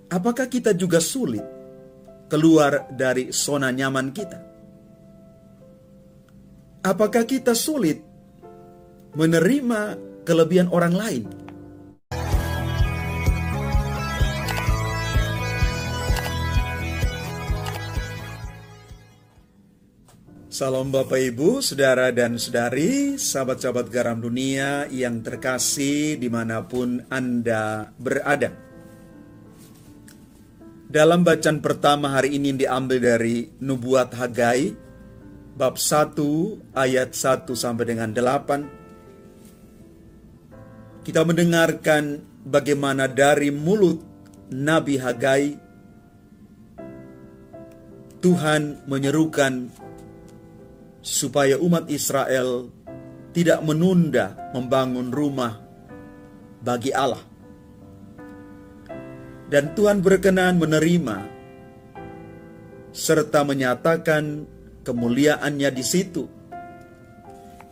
apakah kita juga sulit keluar dari zona nyaman kita? Apakah kita sulit menerima kelebihan orang lain? Salam Bapak Ibu, Saudara dan Saudari, sahabat-sahabat garam dunia yang terkasih dimanapun Anda berada. Dalam bacaan pertama hari ini diambil dari Nubuat Hagai, bab 1 ayat 1 sampai dengan 8. Kita mendengarkan bagaimana dari mulut Nabi Hagai, Tuhan menyerukan supaya umat Israel tidak menunda membangun rumah bagi Allah. Dan Tuhan berkenan menerima serta menyatakan kemuliaannya di situ,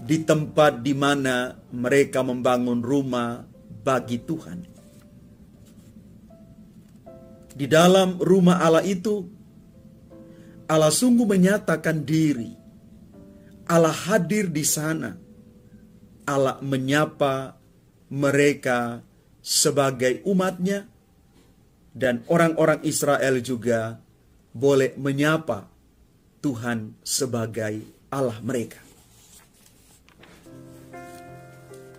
di tempat di mana mereka membangun rumah bagi Tuhan. Di dalam rumah Allah itu, Allah sungguh menyatakan diri. Allah hadir di sana. Allah menyapa mereka sebagai umatnya, dan orang-orang Israel juga boleh menyapa Tuhan sebagai Allah mereka.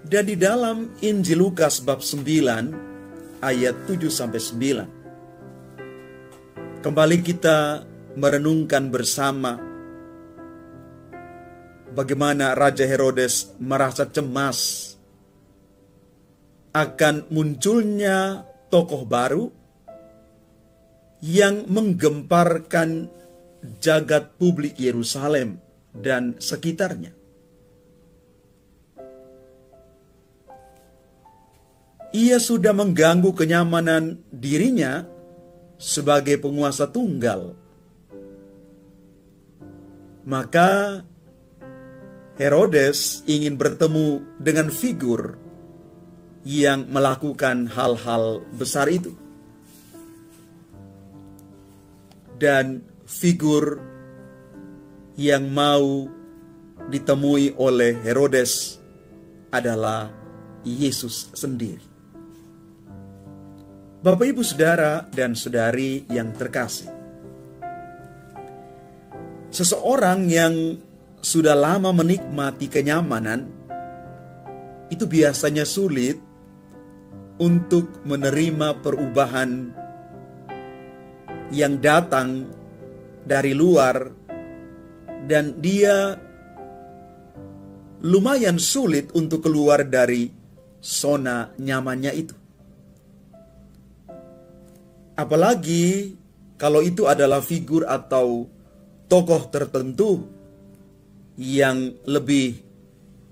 Dan di dalam Injil Lukas bab 9 ayat 7-9, kembali kita merenungkan bersama bagaimana Raja Herodes merasa cemas akan munculnya tokoh baru yang menggemparkan jagat publik Yerusalem dan sekitarnya. Ia sudah mengganggu kenyamanan dirinya sebagai penguasa tunggal. Maka Herodes ingin bertemu dengan figur yang melakukan hal-hal besar itu. Dan figur yang mau ditemui oleh Herodes adalah Yesus sendiri. Bapak, Ibu, Saudara, dan Saudari yang terkasih, seseorang yang sudah lama menikmati kenyamanan, itu biasanya sulit untuk menerima perubahan yang datang dari luar, dan dia lumayan sulit untuk keluar dari zona nyamannya itu. Apalagi kalau itu adalah figur atau tokoh tertentu yang lebih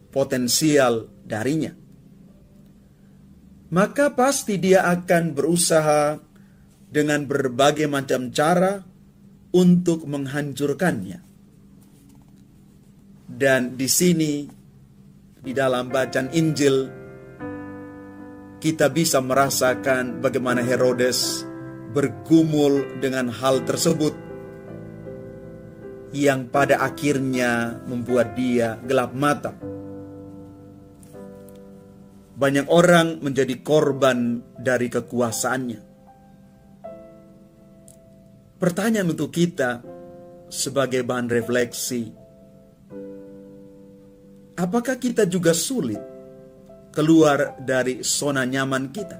potensial darinya. Maka pasti dia akan berusaha dengan berbagai macam cara untuk menghancurkannya. Dan di sini, di dalam bacaan Injil, kita bisa merasakan bagaimana Herodes bergumul dengan hal tersebut, yang pada akhirnya membuat dia gelap mata. Banyak orang menjadi korban dari kekuasaannya. Pertanyaan untuk kita sebagai bahan refleksi, apakah kita juga sulit keluar dari zona nyaman kita?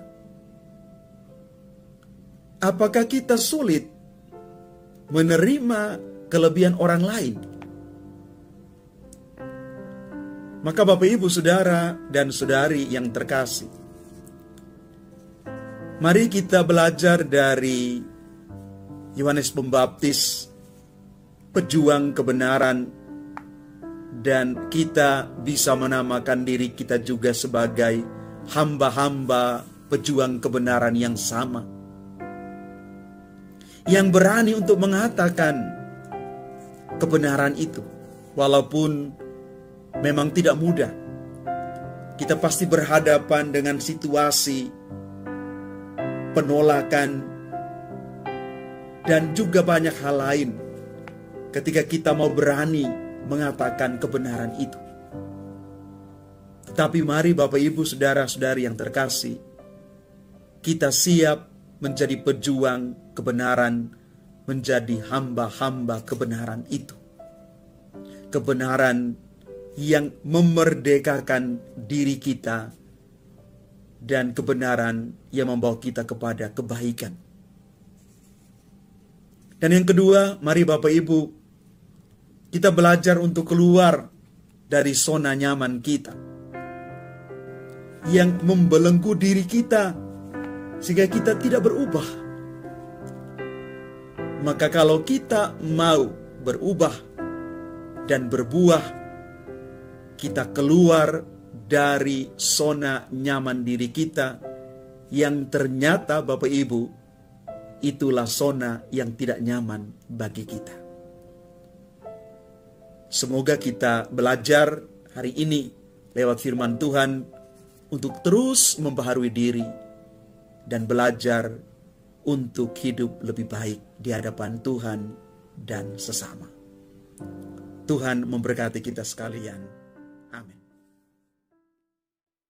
Apakah kita sulit menerima kelebihan orang lain? Maka Bapak, Ibu, Saudara, dan Saudari yang terkasih, mari kita belajar dari Yohanes Pembaptis, pejuang kebenaran, dan kita bisa menamakan diri kita juga sebagai hamba-hamba pejuang kebenaran yang sama, yang berani untuk mengatakan kebenaran itu, walaupun memang tidak mudah. Kita pasti berhadapan dengan situasi penolakan, dan juga banyak hal lain ketika kita mau berani mengatakan kebenaran itu. Tetapi mari Bapak Ibu saudara-saudari yang terkasih, kita siap menjadi pejuang kebenaran, menjadi hamba-hamba kebenaran itu. Kebenaran yang memerdekakan diri kita dan kebenaran yang membawa kita kepada kebaikan. Dan yang kedua, mari Bapak Ibu, kita belajar untuk keluar dari zona nyaman kita yang membelenggu diri kita sehingga kita tidak berubah. Maka kalau kita mau berubah dan berbuah, kita keluar dari zona nyaman diri kita yang ternyata Bapak Ibu, itulah zona yang tidak nyaman bagi kita. Semoga kita belajar hari ini lewat firman Tuhan untuk terus membaharui diri dan belajar untuk hidup lebih baik di hadapan Tuhan dan sesama. Tuhan memberkati kita sekalian. Amin.